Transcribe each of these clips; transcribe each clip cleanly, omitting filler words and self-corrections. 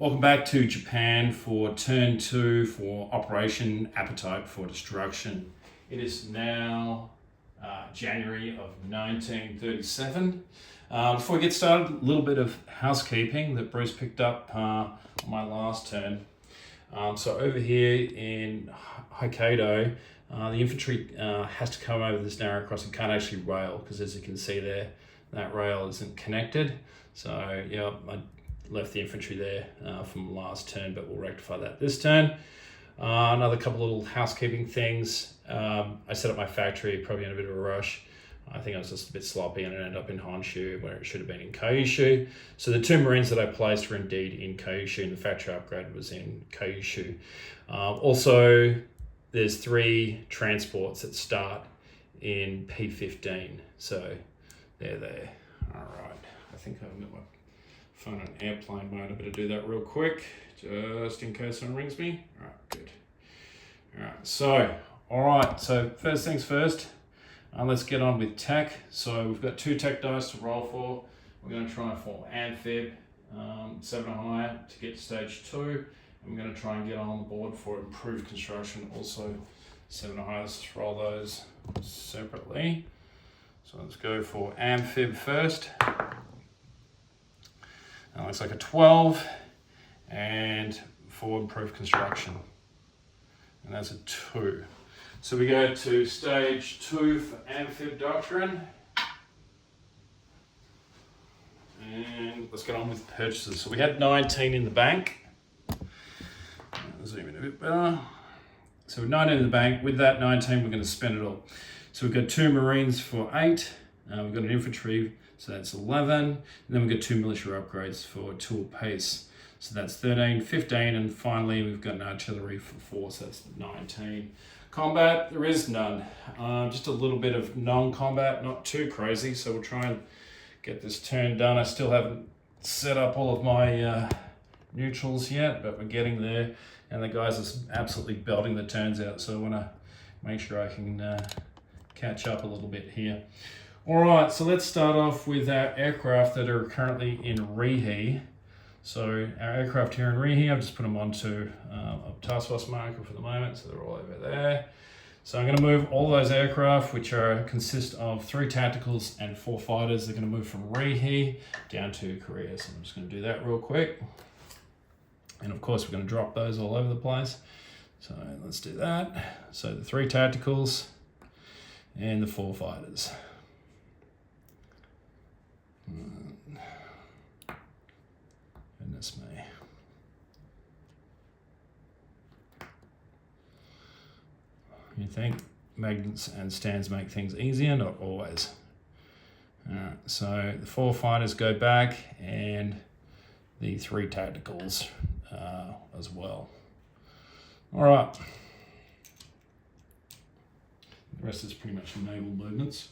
Welcome back to Japan for turn 2 for Operation Appetite for Destruction. It is now January of 1937. Before we get started, a little bit of housekeeping that Bruce picked up on my last turn. So over here in Hokkaido, the infantry has to come over this narrow crossing, can't actually rail, because as you can see there, that rail isn't connected. So yeah, I left the infantry there from last turn, but we'll rectify that this turn. Another couple little housekeeping things. I set up my factory probably in a bit of a rush. I think I was just a bit sloppy and it ended up in Honshu where it should have been in Kyushu. So the two Marines that I placed were indeed in Kyushu and the factory upgrade was in Kyushu. Also, there's 3 transports that start in P15. So they're there. All right. I think I've got my phone on airplane mode. I better do that real quick just in case someone rings me. All right, good. All right, so first things first. Let's get on with tech. So we've got 2 tech dice to roll for. We're going to try for Amphib 7 or higher to get to stage 2. And we're going to try and get on the board for improved construction, also 7 or higher. Let's roll those separately. So let's go for Amphib first. That looks like a 12, and for improved construction. And that's a 2. So we go to stage 2 for Amphib Doctrine. And let's get on with purchases. So we had 19 in the bank. Zoom in a bit better. So with 19 in the bank, with that 19, we're going to spend it all. So we've got 2 Marines for 8. We've got an infantry, so that's 11. And then we've got 2 military upgrades for 2 apiece. So that's 13, 15, and finally we've got an artillery for 4, so that's 19. Combat, there is none. Just a little bit of non-combat, not too crazy, so we'll try and get this turn done. I still haven't set up all of my neutrals yet, but we're getting there. And the guys are absolutely belting the turns out, so I want to make sure I can catch up a little bit here. All right, so let's start off with our aircraft that are currently in Rihe. So our aircraft here in Rihe, I've just put them onto a task force marker for the moment, so they're all over there. So I'm going to move all those aircraft, which consist of 3 tacticals and 4 fighters. They're going to move from Rihe down to Korea. So I'm just going to do that real quick. And of course, we're going to drop those all over the place. So let's do that. So the 3 tacticals and the 4 fighters. Goodness me. You think magnets and stands make things easier? Not always. Alright, so the 4 fighters go back and the 3 tacticals as well. Alright. The rest is pretty much naval movements.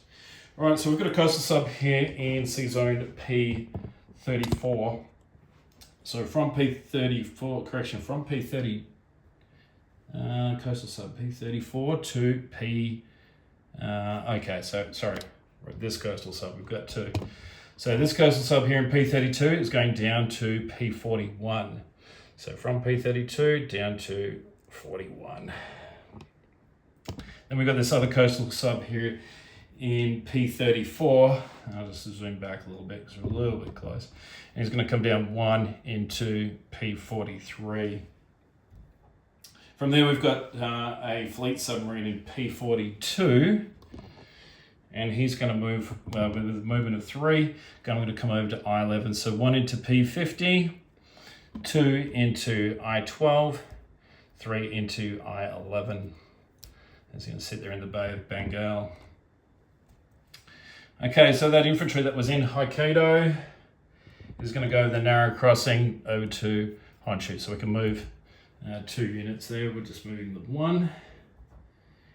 Alright, so we've got a coastal sub here in Sea Zone P34. So from P34, from P30, coastal sub P34 to P, okay, so sorry, this coastal sub, we've got 2. So this coastal sub here in P32 is going down to P41. So from P32 down to 41. Then we've got this other coastal sub here in P34. I'll just zoom back a little bit because we're a little bit close. And he's going to come down 1 into P43. From there, we've got a fleet submarine in P42. And he's going to move with a movement of 3. Going to come over to I-11. So 1 into P50, 2 into I-12, 3 into I-11. He's going to sit there in the Bay of Bengal. Okay, so that infantry that was in Hokkaido is going to go the narrow crossing over to Honshu. So we can move 2 units there. We're just moving the 1.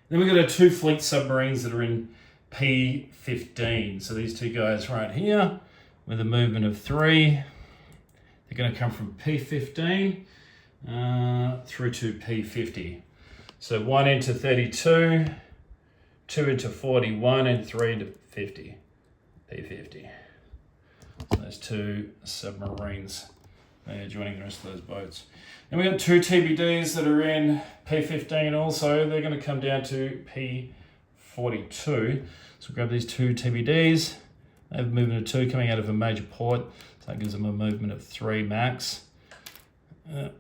Then we've got our 2 fleet submarines that are in P15. So these 2 guys right here with a movement of 3. They're going to come from P15 through to P50. So 1 into 32, 2 into 41, and 3 into 50. P50. So those 2 submarines They're joining the rest of those boats. And we've got 2 TBDs that are in P15 also. They're going to come down to P42. So grab these 2 TBDs. They have a movement of 2 coming out of a major port. So that gives them a movement of 3 max. This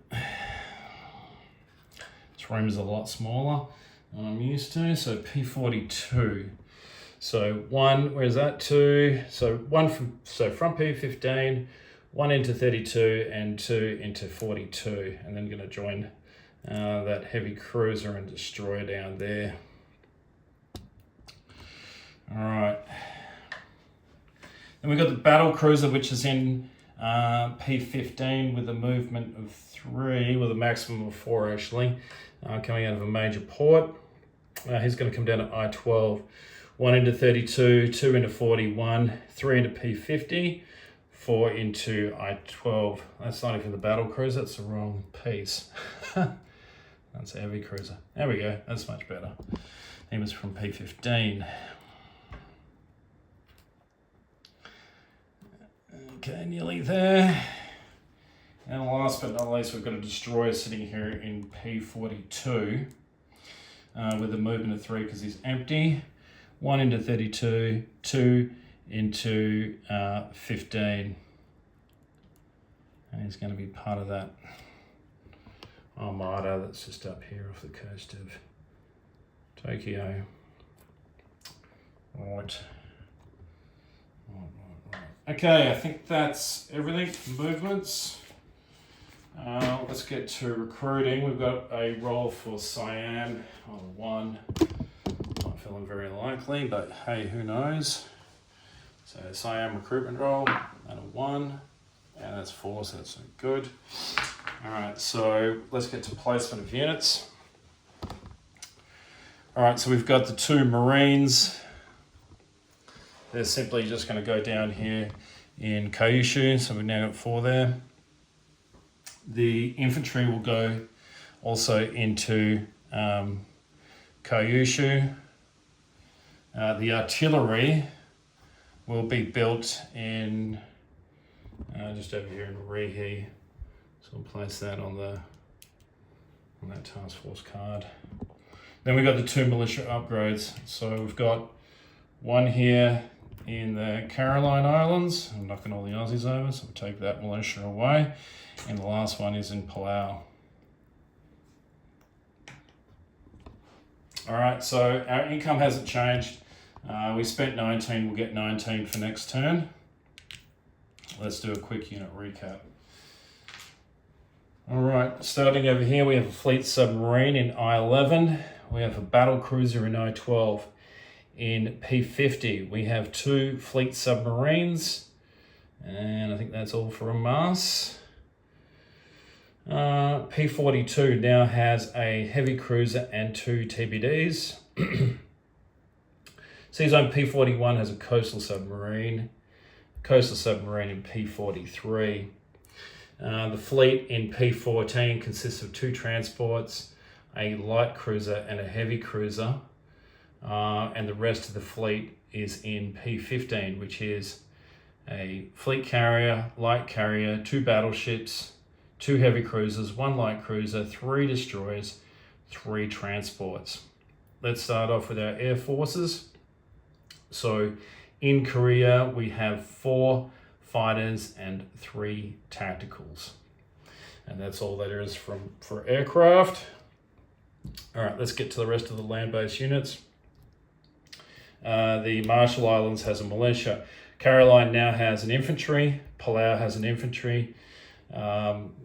room is a lot smaller than I'm used to. So P42. So 1, where's that? 2. So from P15, 1 into 32 and 2 into 42. And then going to join that heavy cruiser and destroyer down there. All right. Then we've got the battle cruiser, which is in P15 with a movement of 3, with a maximum of 4 actually, coming out of a major port. He's going to come down to I-12, 1 into 32, 2 into 41, 3 into P50, 4 into I-12. That's not even the battle cruiser, that's the wrong piece. That's a heavy cruiser. There we go, that's much better. He was from P15. Okay, nearly there. And last but not least, we've got a destroyer sitting here in P42 with a movement of 3 because he's empty. 1 into 32, 2 into 15. And he's going to be part of that armada that's just up here off the coast of Tokyo. Right. Okay, I think that's everything for movements. Let's get to recruiting. We've got a role for Siam on 1. Not feeling very likely, but hey, who knows? So Siam recruitment role, and a 1, and that's 4, so that's good. All right, so let's get to placement of units. All right, so we've got the 2 Marines. They're simply just going to go down here in Kyushu, so we've now got 4 there. The infantry will go also into Kyushu. The artillery will be built in just over here in Rihi. So we'll place that on that task force card. Then we've got the 2 militia upgrades. So we've got 1 here in the Caroline Islands. I'm knocking all the Aussies over, so we'll take that militia away. And the last one is in Palau. All right, so our income hasn't changed. We spent 19, we'll get 19 for next turn. Let's do a quick unit recap. All right, starting over here, we have a fleet submarine in I-11. We have a battle cruiser in I-12. In P50, we have 2 fleet submarines, and I think that's all from us. P42 now has a heavy cruiser and 2 TBDs. Seazone P41 has a coastal submarine in P43. The fleet in P14 consists of 2 transports, a light cruiser and a heavy cruiser. And the rest of the fleet is in P15, which is a fleet carrier, light carrier, 2 battleships, 2 heavy cruisers, 1 light cruiser, 3 destroyers, 3 transports. Let's start off with our air forces. So in Korea, we have 4 fighters and 3 tacticals. And that's all that is for aircraft. All right, let's get to the rest of the land-based units. The Marshall Islands has a militia. Caroline now has an infantry. Palau has an infantry.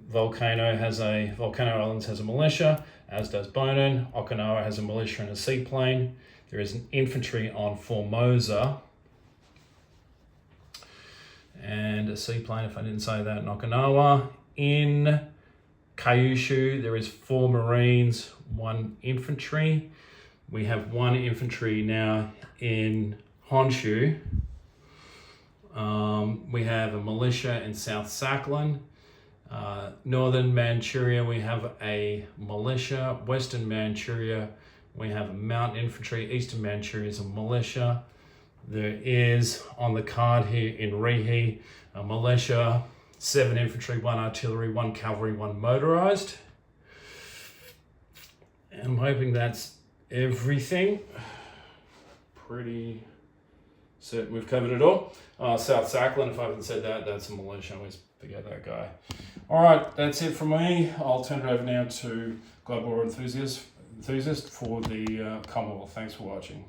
Volcano Islands has a militia, as does Bonin. Okinawa has a militia and a seaplane. There is an infantry on Formosa. And a seaplane, if I didn't say that, in Okinawa. In Kyushu, there is 4 Marines, 1 infantry. We have 1 infantry now in Honshu. We have a militia in South Sakhalin. Northern Manchuria, we have a militia. Western Manchuria, we have a mountain infantry. Eastern Manchuria is a militia. There is on the card here in Rihi a militia. 7 infantry, 1 artillery, 1 cavalry, 1 motorised. And I'm hoping that's everything. Pretty certain we've covered it all. South Sackland, if I haven't said that, that's a militia. I always forget that guy. All right, that's it from me. I'll turn it over now to Global War Enthusiast for the Commonwealth. Thanks for watching.